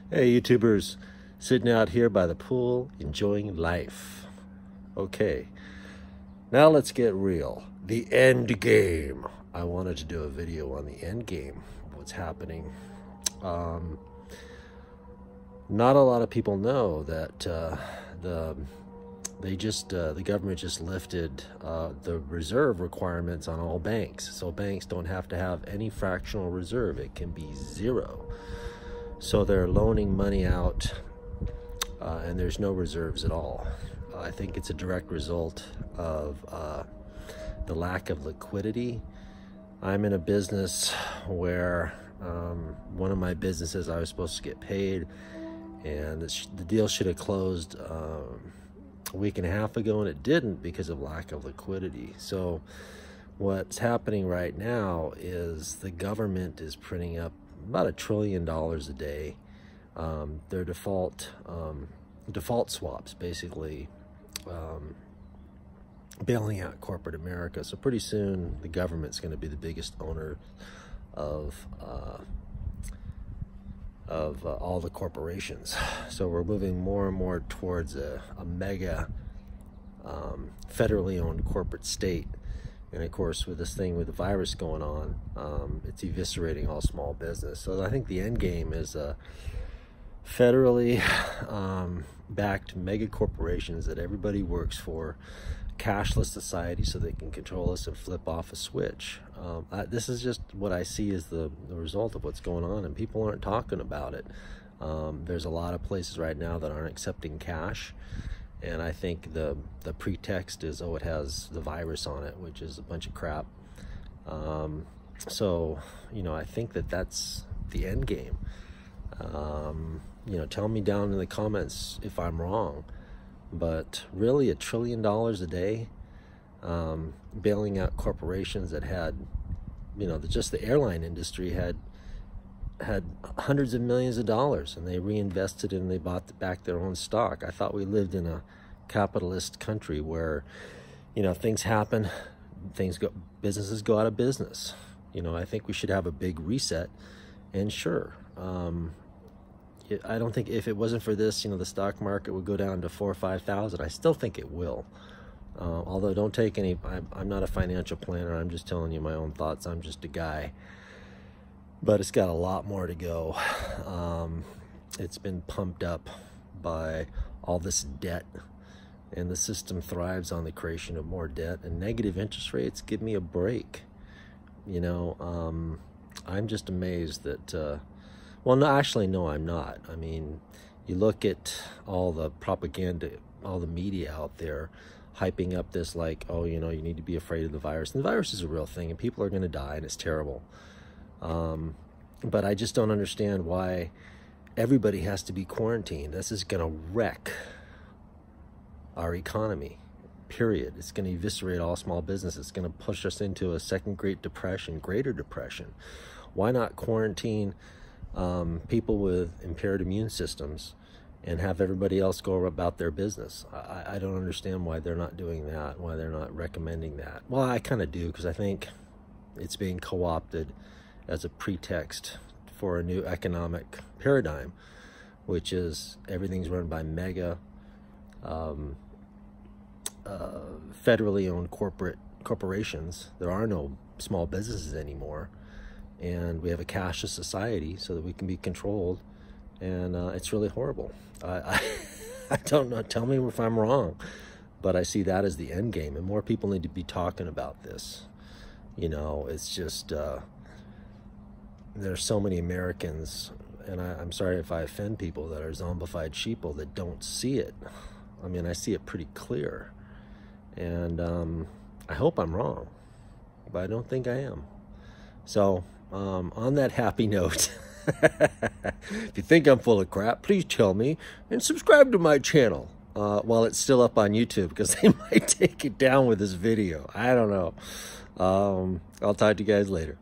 Hey YouTubers, sitting out here by the pool, enjoying life. Okay, now let's get real. The end game. I wanted to do a video on the end game, what's happening. Not a lot of people know that the government just lifted the reserve requirements on all banks. So banks don't have to have any fractional reserve. It can be zero. So they're loaning money out and there's no reserves at all. I think it's a direct result of the lack of liquidity. I'm in a business where one of my businesses, I was supposed to get paid, and the deal should have closed a week and a half ago, and it didn't because of lack of liquidity. So what's happening right now is the government is printing up about $1 trillion a day. Their default swaps, basically bailing out corporate America. So pretty soon the government's going to be the biggest owner of all the corporations. So we're moving more and more towards a mega federally owned corporate state. And of course, with this thing with the virus going on, it's eviscerating all small business. So I think the end game is federally backed mega corporations that everybody works for, cashless society, so they can control us and flip off a switch. This is just what I see as the result of what's going on, and people aren't talking about it. There's a lot of places right now that aren't accepting cash. And I think the pretext is, oh, it has the virus on it, which is a bunch of crap. So, you know, I think that's the end game. You know, tell me down in the comments if I'm wrong. But really, $1 trillion a day, bailing out corporations that had, you know, just the airline industry had hundreds of millions of dollars, and they reinvested and they bought back their own stock. I thought we lived in a capitalist country where, you know, things happen, businesses go out of business. You know, I think we should have a big reset. And sure, I don't think if it wasn't for this, you know, the stock market would go down to 4,000 or 5,000. I still think it will. Although don't take any, I'm not a financial planner. I'm just telling you my own thoughts. I'm just a guy. But it's got a lot more to go. It's been pumped up by all this debt, and the system thrives on the creation of more debt, and negative interest rates. Give me a break. You know, I'm just amazed that, well, no, actually, no, I'm not. I mean, you look at all the propaganda, all the media out there hyping up this like, oh, you know, you need to be afraid of the virus. And the virus is a real thing, and people are going to die, and it's terrible. But I just don't understand why everybody has to be quarantined. This is going to wreck our economy, period. It's going to eviscerate all small business. It's going to push us into a second Great Depression, greater depression. Why not quarantine people with impaired immune systems and have everybody else go about their business? I don't understand why they're not doing that, why they're not recommending that. Well, I kind of do, because I think it's being co-opted as a pretext for a new economic paradigm, which is everything's run by mega federally owned corporations. There are no small businesses anymore, and we have a cashless society so that we can be controlled, and it's really horrible. I don't know, tell me if I'm wrong, but I see that as the end game, and more people need to be talking about this. You know, it's just there's so many Americans, and I'm sorry if I offend people, that are zombified sheeple that don't see it. I mean, I see it pretty clear, and I hope I'm wrong, but I don't think I am. So on that happy note, if you think I'm full of crap, please tell me and subscribe to my channel while it's still up on YouTube, because they might take it down with this video. I don't know. I'll talk to you guys later.